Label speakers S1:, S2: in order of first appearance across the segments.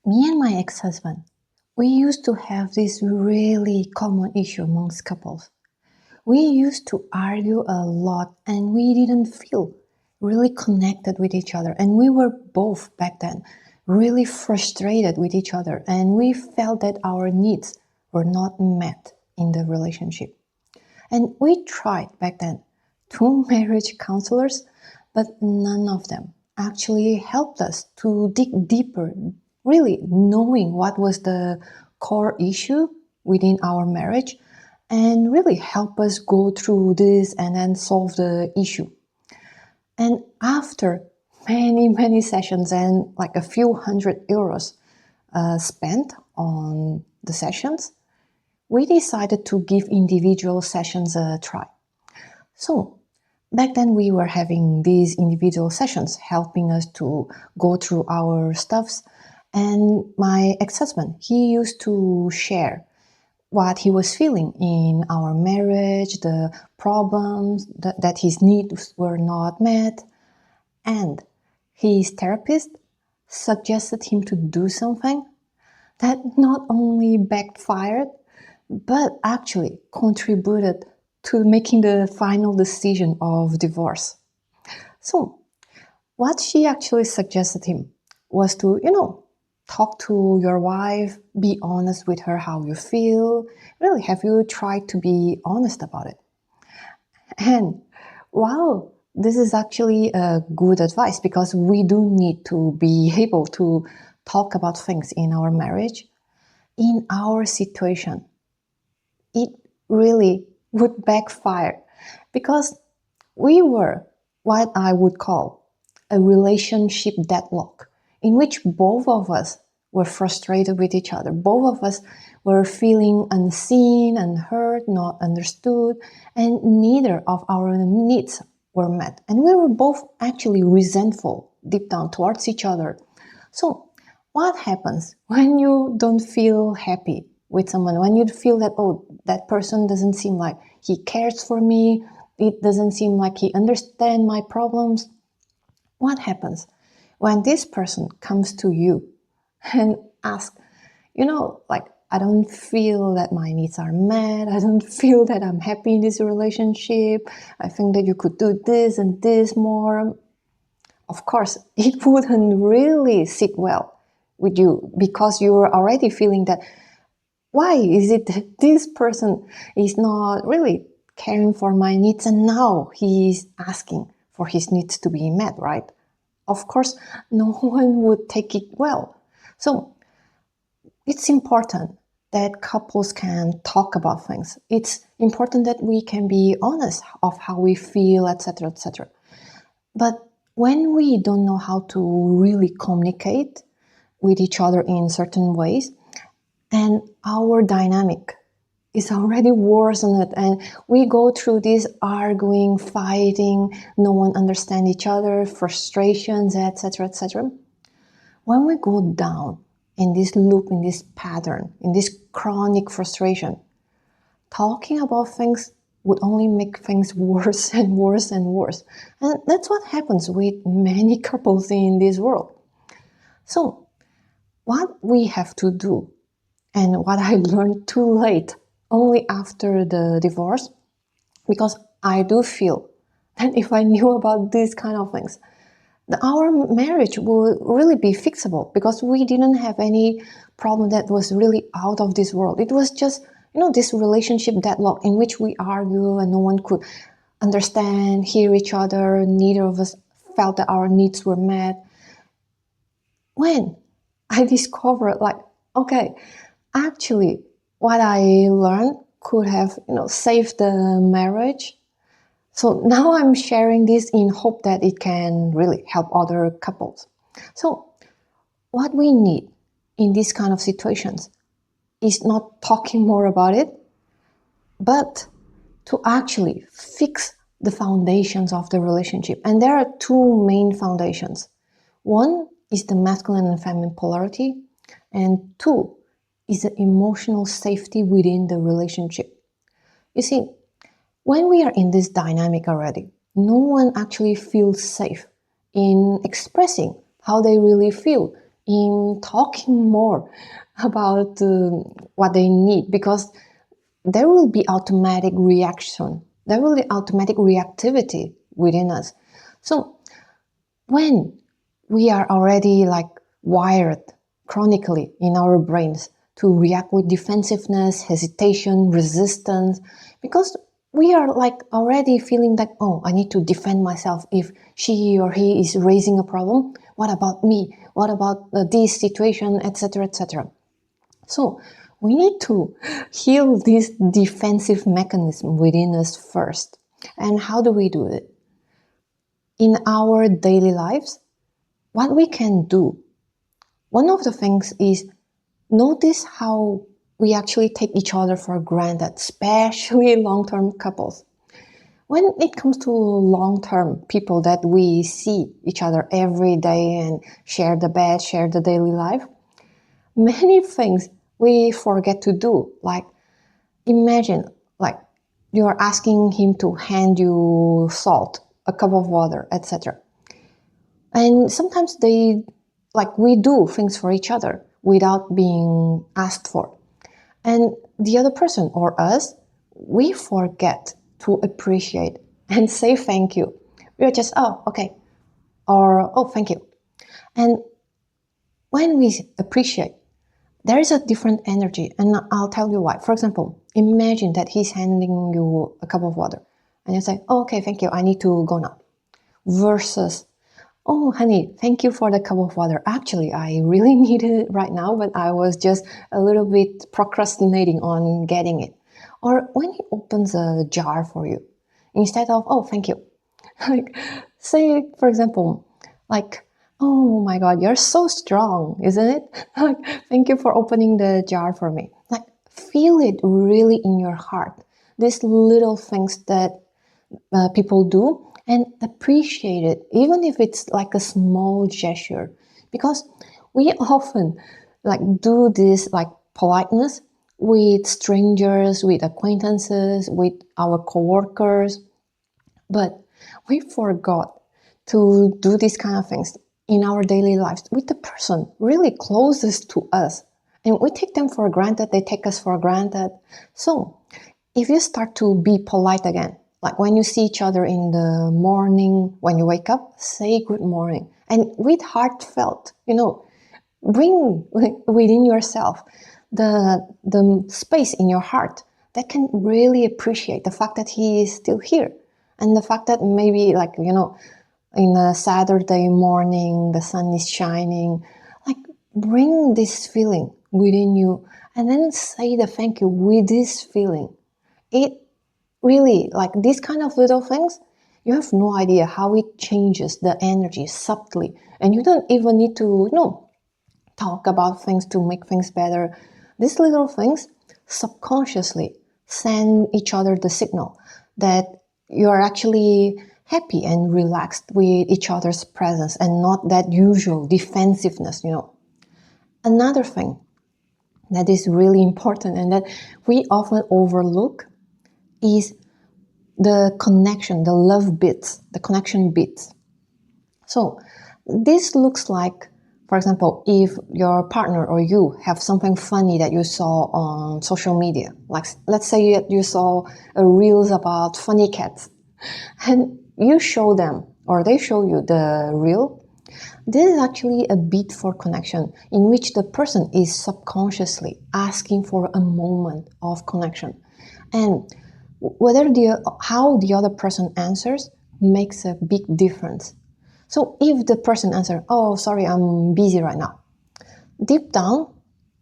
S1: Me and my ex-husband, we used to have this really common issue amongst couples. We used to argue a lot and we didn't feel really connected with each other. And we were both back then really frustrated with each other and we felt that our needs were not met in the relationship. And we tried back then two marriage counselors, but none of them actually helped us to dig deeper, really knowing what was the core issue within our marriage and really help us go through this and then solve the issue. And after many sessions and like a few €100 spent on the sessions, we decided to give individual sessions a try. So back then we were having these individual sessions helping us to go through our stuffs. And my ex-husband, he used to share what he was feeling in our marriage, the problems that his needs were not met. And his therapist suggested him to do something that not only backfired, but actually contributed to making the final decision of divorce. So what she actually suggested him was to, talk to your wife, be honest with her how you feel. Really, have you tried to be honest about it? And wow, this is actually a good advice because we do need to be able to talk about things in our marriage. In our situation, it really would backfire because we were what I would call a relationship deadlock in which both of us were frustrated with each other. Both of us were feeling unseen, unheard, not understood, and neither of our needs were met. And we were both actually resentful deep down towards each other. So what happens when you don't feel happy with someone, when you feel that, oh, that person doesn't seem like he cares for me, it doesn't seem like he understands my problems? What happens when this person comes to you and asks, I don't feel that my needs are met, I don't feel that I'm happy in this relationship, I think that you could do this and this more? Of course, it wouldn't really sit well with you because you're already feeling that, why is it that this person is not really caring for my needs and now he's asking for his needs to be met, right? Of course, no one would take it well. So it's important that couples can talk about things. It's important that we can be honest of how we feel, etc., etc. But when we don't know how to really communicate with each other in certain ways, and our dynamic is already worsened and we go through this arguing, fighting, no one understands each other, frustrations, etc., etc. When we go down in this loop, in this pattern, in this chronic frustration, talking about things would only make things worse and worse and worse. And that's what happens with many couples in this world. So what we have to do, and what I learned too late, only after the divorce, because I do feel that if I knew about these kind of things, our marriage would really be fixable because we didn't have any problem that was really out of this world. It was just, this relationship deadlock in which we argue and no one could understand, hear each other. Neither of us felt that our needs were met. When I discovered, okay, actually, what I learned could have, saved the marriage. So now I'm sharing this in hope that it can really help other couples. So what we need in these kind of situations is not talking more about it, but to actually fix the foundations of the relationship. And there are two main foundations. One is the masculine and feminine polarity, and two is the emotional safety within the relationship. You see, when we are in this dynamic already, no one actually feels safe in expressing how they really feel in talking more about what they need, because there will be automatic reaction, there will be automatic reactivity within us. So when we are already like wired chronically in our brains to react with defensiveness, hesitation, resistance, because we are like already feeling that, oh, I need to defend myself if she or he is raising a problem. What about me? What about this situation, etc., etc. So we need to heal this defensive mechanism within us first. And how do we do it? In our daily lives, what we can do, one of the things is notice how we actually take each other for granted, especially long-term couples. When it comes to long-term people that we see each other every day and share the bed, share the daily life, many things we forget to do. Like imagine, like you are asking him to hand you salt, a cup of water, etc. And sometimes we do things for each other without being asked for. And the other person or us, we forget to appreciate and say thank you. We're just, oh, okay, or oh, thank you. And when we appreciate, there is a different energy, and I'll tell you why. For example, imagine that he's handing you a cup of water, and you say, oh, okay, thank you, I need to go now. Versus, oh, honey, thank you for the cup of water. Actually, I really need it right now, but I was just a little bit procrastinating on getting it. Or when he opens a jar for you, instead of, oh, thank you. Like, say, for example, like, oh my God, you're so strong, isn't it? Like, thank you for opening the jar for me. Like, feel it really in your heart. These little things that people do, and appreciate it, even if it's like a small gesture, because we often like do this like politeness with strangers, with acquaintances, with our coworkers, but we forgot to do these kind of things in our daily lives with the person really closest to us, and we take them for granted, they take us for granted. So if you start to be polite again, like when you see each other in the morning, when you wake up, say good morning. And with heartfelt, bring within yourself the space in your heart that can really appreciate the fact that he is still here. And the fact that maybe in a Saturday morning, the sun is shining, like bring this feeling within you and then say the thank you with this feeling. It really, like these kind of little things, you have no idea how it changes the energy subtly. And you don't even need to, talk about things to make things better. These little things subconsciously send each other the signal that you're actually happy and relaxed with each other's presence and not that usual defensiveness. Another thing that is really important and that we often overlook is the connection, the love bits, the connection bits. So this looks like, for example, if your partner or you have something funny that you saw on social media, like let's say you saw a reels about funny cats, and you show them or they show you the reel, this is actually a bit for connection in which the person is subconsciously asking for a moment of connection. And how the other person answers makes a big difference. So if the person answers, oh, sorry, I'm busy right now, deep down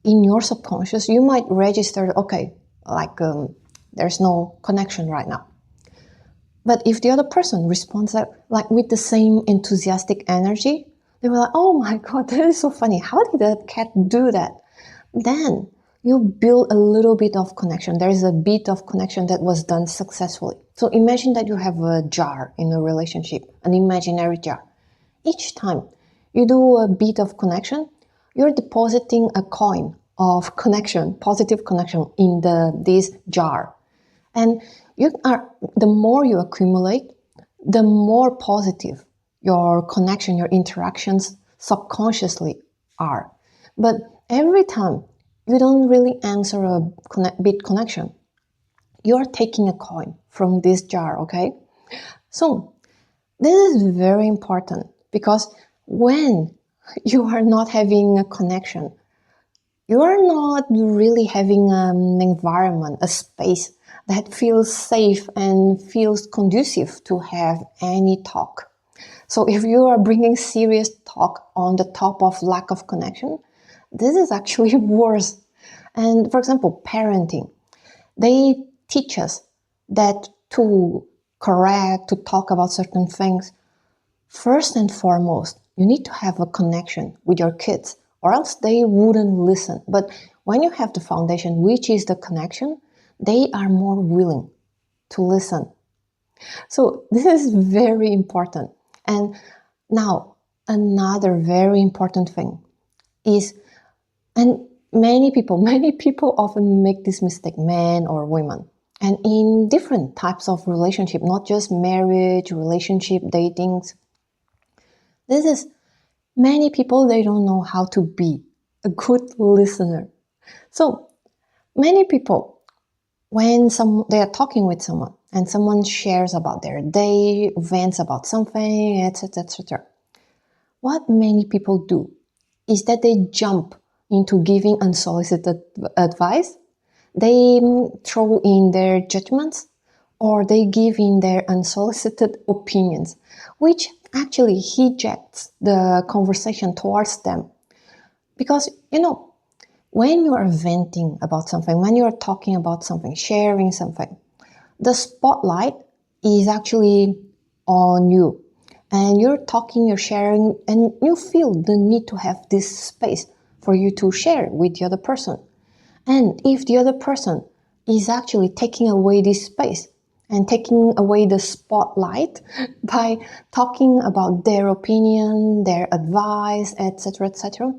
S1: in your subconscious, you might register, okay, there's no connection right now. But if the other person responds like with the same enthusiastic energy, they were like, oh my God, that is so funny. How did that cat do that? Then you build a little bit of connection. There is a bit of connection that was done successfully. So imagine that you have a jar in a relationship, an imaginary jar. Each time you do a bit of connection, you're depositing a coin of connection, positive connection in this jar. And the more you accumulate, the more positive your connection, your interactions subconsciously are. But every time you don't really answer a bit connection, you're taking a coin from this jar, okay? So this is very important because when you are not having a connection, you are not really having an environment, a space that feels safe and feels conducive to have any talk. So if you are bringing serious talk on the top of lack of connection, this is actually worse. And for example, parenting, they teach us that to correct, to talk about certain things, first and foremost, you need to have a connection with your kids, or else they wouldn't listen. But when you have the foundation, which is the connection, they are more willing to listen. So this is very important. And now, another very important thing is, and many people often make this mistake, men or women, and in different types of relationship, not just marriage, relationship, datings. This is many people, they don't know how to be a good listener. So many people, when they are talking with someone and someone shares about their day, vents about something, etc., etc., what many people do is that they jump into giving unsolicited advice. They throw in their judgments, or they give in their unsolicited opinions, which actually hijacks the conversation towards them. Because, when you are venting about something, when you are talking about something, sharing something, the spotlight is actually on you. And you're talking, you're sharing, and you feel the need to have this space for you to share with the other person. And if the other person is actually taking away this space and taking away the spotlight by talking about their opinion, their advice, etc., etc.,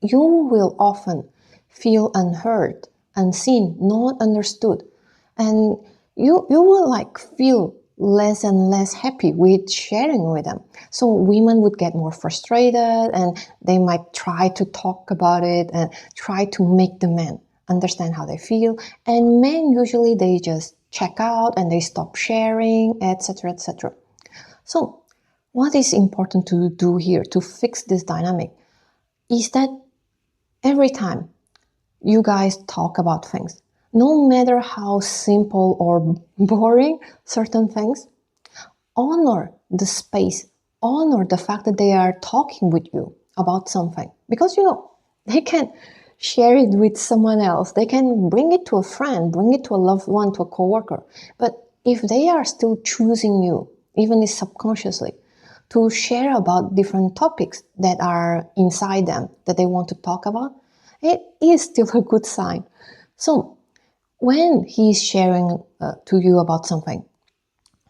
S1: you will often feel unheard, unseen, not understood. And you will feel less and less happy with sharing with them. So women would get more frustrated and they might try to talk about it and try to make the man understand how they feel. And men usually they just check out and they stop sharing, etc., etc. So what is important to do here to fix this dynamic is that every time you guys talk about things, no matter how simple or boring certain things, honor the space, honor the fact that they are talking with you about something. Because, they can share it with someone else. They can bring it to a friend, bring it to a loved one, to a coworker. But if they are still choosing you, even if subconsciously, to share about different topics that are inside them that they want to talk about, it is still a good sign. So when he's sharing to you about something,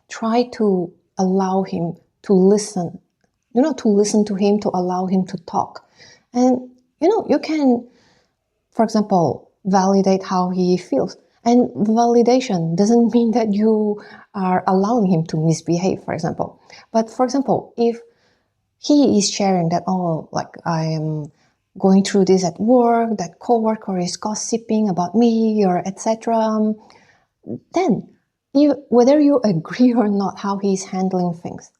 S1: try to allow him to listen, to listen to him, to allow him to talk. And, you can, for example, validate how he feels. And validation doesn't mean that you are allowing him to misbehave, for example. But for example, if he is sharing that, I am going through this at work, that coworker is gossiping about me, or etc., then whether you agree or not how he's handling things,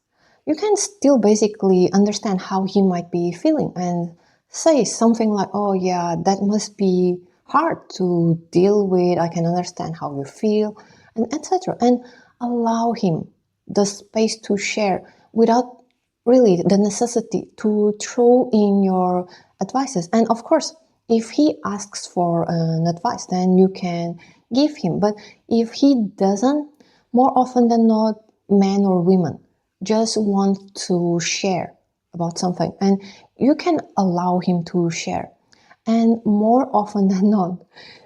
S1: you can still basically understand how he might be feeling and say something like, oh yeah, that must be hard to deal with, I can understand how you feel, and etc. And allow him the space to share without really the necessity to throw in your advices. And of course, if he asks for an advice, then you can give him. But if he doesn't, more often than not, men or women just want to share about something, and you can allow him to share. And more often than not,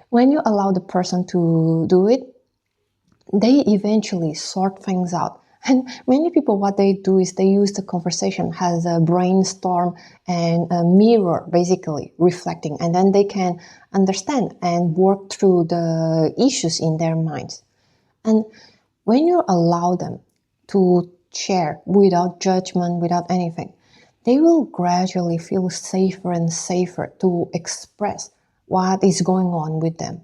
S1: when you allow the person to do it, they eventually sort things out. And many people, what they do is they use the conversation as a brainstorm and a mirror, basically reflecting, and then they can understand and work through the issues in their minds. And when you allow them to share without judgment, without anything, they will gradually feel safer and safer to express what is going on with them.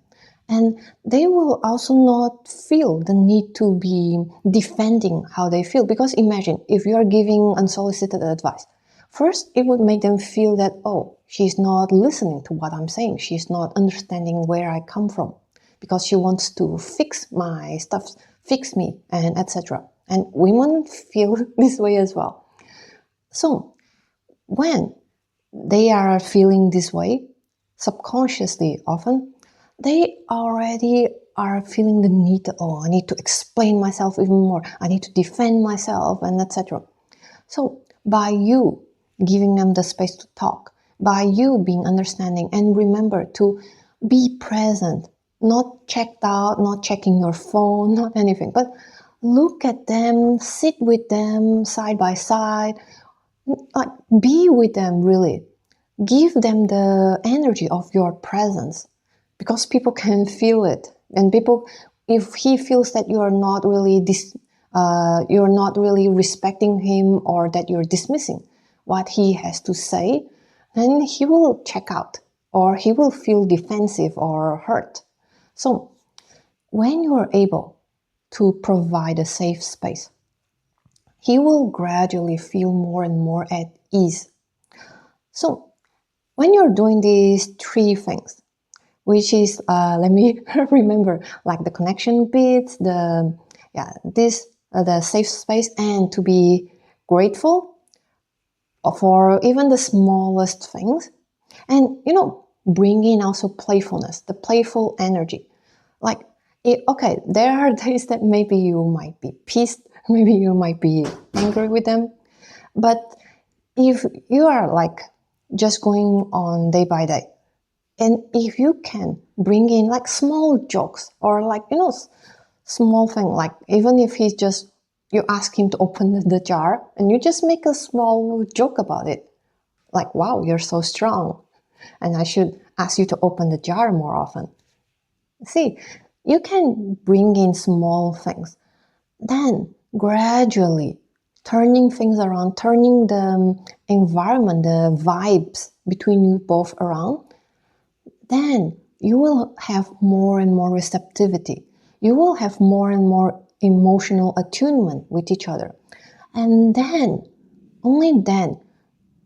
S1: And they will also not feel the need to be defending how they feel. Because imagine if you are giving unsolicited advice. First, it would make them feel that, oh, she's not listening to what I'm saying. She's not understanding where I come from because she wants to fix my stuff, fix me, and etc. And women feel this way as well. So when they are feeling this way, subconsciously often, they already are feeling the need, oh, I need to explain myself even more. I need to defend myself and etc. So by you giving them the space to talk, by you being understanding, and remember to be present, not checked out, not checking your phone, not anything, but look at them, sit with them side by side, like be with them really. Give them the energy of your presence because people can feel it. And people, if he feels that you're not really respecting him or that you're dismissing what he has to say, then he will check out or he will feel defensive or hurt. So when you are able to provide a safe space, he will gradually feel more and more at ease. So when you're doing these three things, which is, let me remember, like the connection bits, the safe space, and to be grateful for even the smallest things, and bring in also playfulness, the playful energy. Like, okay, there are days that maybe you might be pissed, maybe you might be angry with them, but if you are like just going on day by day, and if you can bring in like small jokes or like, small thing, like even if he's just, you ask him to open the jar and you just make a small joke about it. Like, wow, you're so strong. And I should ask you to open the jar more often. See, you can bring in small things. Then gradually turning things around, turning the environment, the vibes between you both around, then you will have more and more receptivity. You will have more and more emotional attunement with each other. And then, only then,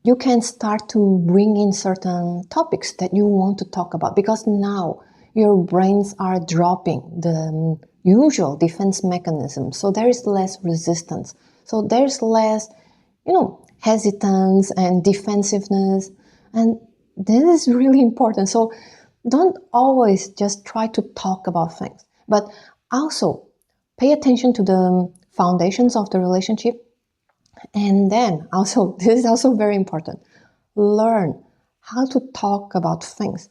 S1: you can start to bring in certain topics that you want to talk about, because now your brains are dropping the usual defense mechanism. So there is less resistance. So there's less, hesitance and defensiveness. And this is really important. So don't always just try to talk about things, but also pay attention to the foundations of the relationship. And then also, this is also very important, learn how to talk about things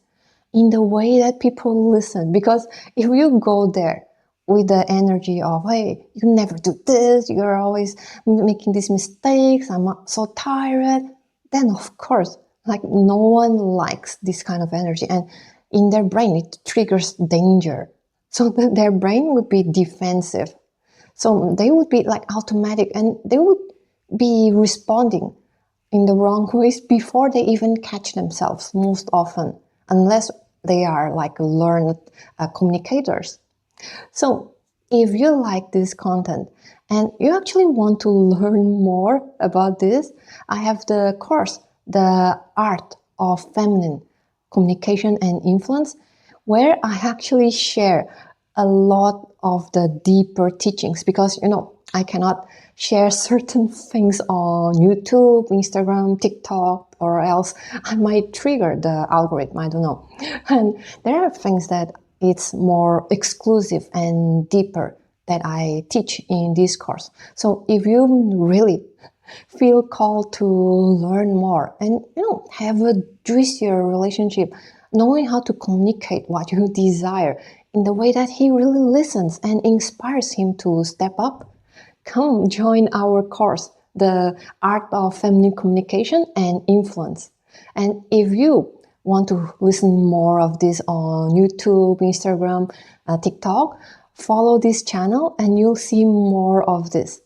S1: in the way that people listen. Because if you go there with the energy of, hey, you never do this, you're always making these mistakes, I'm so tired, then of course, like no one likes this kind of energy. And in their brain, it triggers danger. So their brain would be defensive. So they would be like automatic, and they would be responding in the wrong ways before they even catch themselves most often, unless they are like learned communicators. So if you like this content and you actually want to learn more about this, I have the course, The Art of Feminine Communication and Influence, where I actually share a lot of the deeper teachings, because I cannot share certain things on YouTube, Instagram, TikTok, or else I might trigger the algorithm, I don't know. And there are things that it's more exclusive and deeper that I teach in this course. So if you really feel called to learn more and have a juicier relationship, knowing how to communicate what you desire in the way that he really listens and inspires him to step up, come join our course, The Art of Feminine Communication and Influence. And if you want to listen more of this on YouTube, Instagram, TikTok, follow this channel and you'll see more of this.